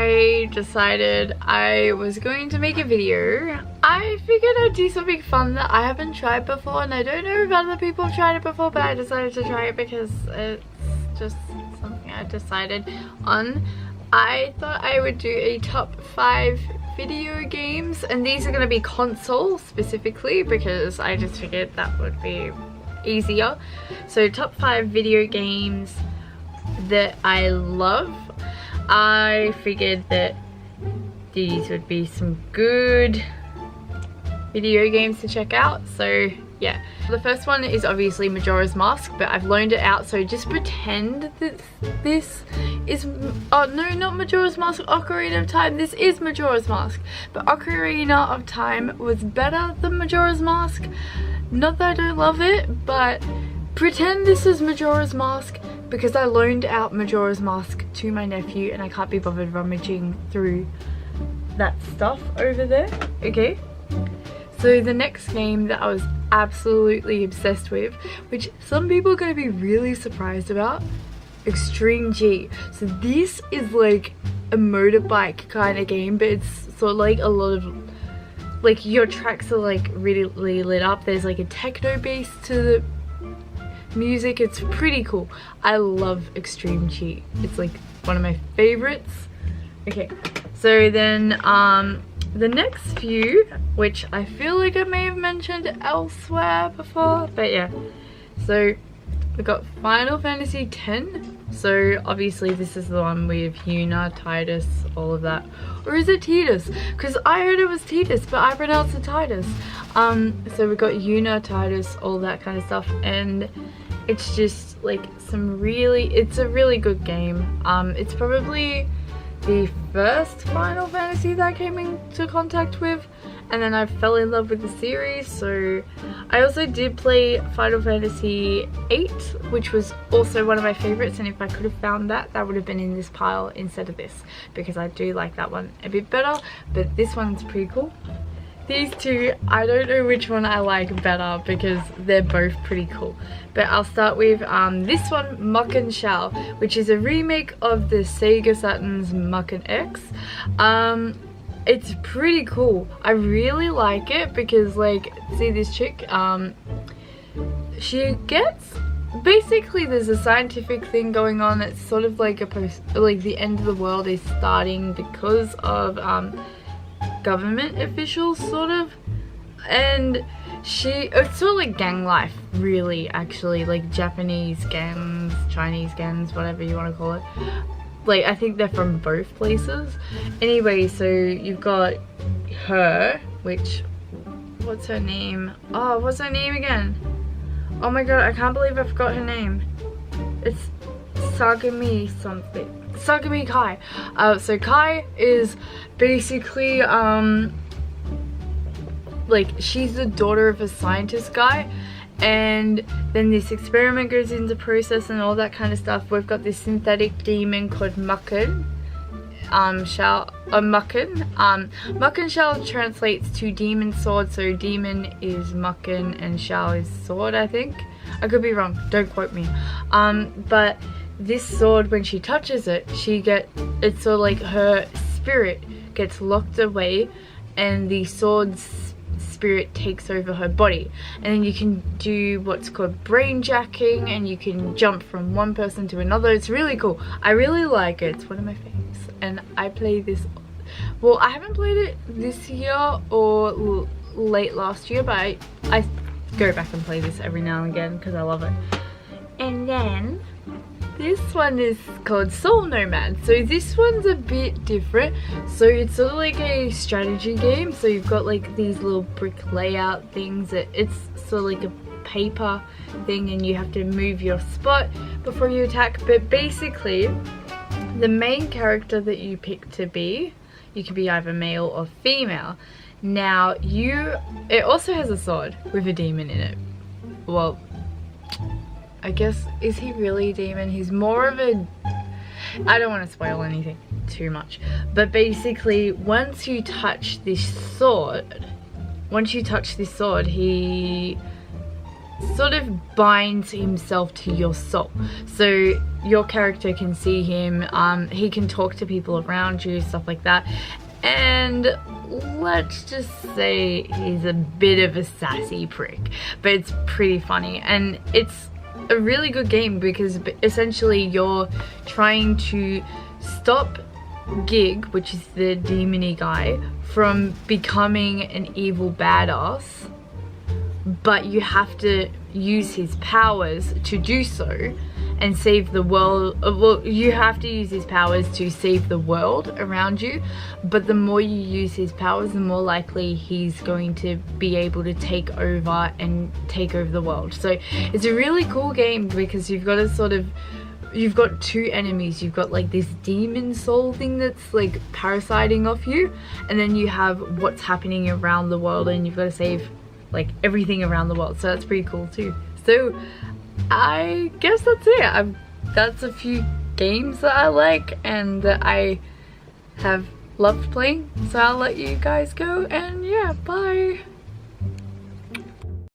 I decided I was going to make a video. I figured I'd do something fun that I haven't tried before, and I don't know if other people have tried it before, but I decided to try it because it's just something I decided on. I thought I would do a top 5 video games, and these are going to be console specifically because I just figured that would be easier. So top 5 video games that I love. I figured that these would be some good video games to check out, so yeah. The first one is obviously Majora's Mask, but I've loaned it out, so just pretend that this is, oh no, not Majora's Mask, Ocarina of Time. This is Majora's Mask, but Ocarina of Time was better than Majora's Mask. Not that I don't love it, but pretend this is Majora's Mask because I loaned out Majora's Mask to my nephew and I can't be bothered rummaging through that stuff over there, okay? So the next game that I was absolutely obsessed with, which some people are going to be really surprised about, Extreme G. So this is like a motorbike kind of game, but it's sort of like a lot of, like, your tracks are like really lit up. There's like a techno bass to the music. It's pretty cool. I love Extreme G. It's like one of my favorites. Okay, so then the next few, which I feel like I may have mentioned elsewhere before, but yeah. So we got Final Fantasy X. So obviously this is the one with Yuna, Titus, all of that. Or is it Titus? Because I heard it was Titus, but I pronounced it Titus. So we got Yuna, Titus, all that kind of stuff, and it's just like it's a really good game. It's probably the first Final Fantasy that I came into contact with, and then I fell in love with the series. So I also did play Final Fantasy VIII, which was also one of my favorites, and if I could have found that, that would have been in this pile instead of this, because I do like that one a bit better, but this one's pretty cool. These two, I don't know which one I like better because they're both pretty cool. But I'll start with this one, Mucken Shell, which is a remake of the Sega Saturn's Mucken X. It's pretty cool. I really like it because, like, see this chick? She gets, basically there's a scientific thing going on. It's sort of like like the end of the world is starting because of government officials, sort of, and it's sort of like gang life, really, actually, like Japanese gangs, Chinese gangs, whatever you want to call it. Like, I think they're from both places. Anyway, so you've got her, which, what's her name? Oh, what's her name again? Oh my god, I can't believe I forgot her name. It's Sagami something. Sagami Kai. So Kai is basically like, she's the daughter of a scientist guy, and then this experiment goes into process and all that kind of stuff. We've got this synthetic demon called Mucken Shell. Mucken Shell translates to demon sword, so demon is Mucken and Shell is sword, I think. I could be wrong, don't quote me. But this sword, when she touches it, it's sort of like her spirit gets locked away and the sword's spirit takes over her body, and then you can do what's called brain jacking, and you can jump from one person to another. It's really cool. I really like it. It's one of my favorites, and I play this, well, I haven't played it this year or late last year, but I go back and play this every now and again because I love it. And then this one is called Soul Nomad. So this one's a bit different. So it's sort of like a strategy game. So you've got like these little brick layout things. It's sort of like a paper thing, and you have to move your spot before you attack. But basically, the main character that you pick to be, you can be either male or female. Now it also has a sword with a demon in it. Well, I guess, is he really a demon? He more of a, I don't want to spoil anything too much, but basically once you touch this sword, he sort of binds himself to your soul. So your character can see him, he can talk to people around you, stuff like that. And let's just say he's a bit of a sassy prick, but it's pretty funny, and it's a really good game because essentially you're trying to stop Gig, which is the demony guy, from becoming an evil badass, but you have to use his powers to do so and save the world. Well, you have to use his powers to save the world around you, but the more you use his powers, the more likely he's going to be able to take over the world. So it's a really cool game because you've got to sort of, you've got two enemies. You've got like this demon soul thing that's like parasiting off you, and then you have what's happening around the world, and you've got to save like everything around the world. So that's pretty cool too. So I guess that's it. That's a few games that I like and that I have loved playing. So I'll let you guys go, and yeah, bye.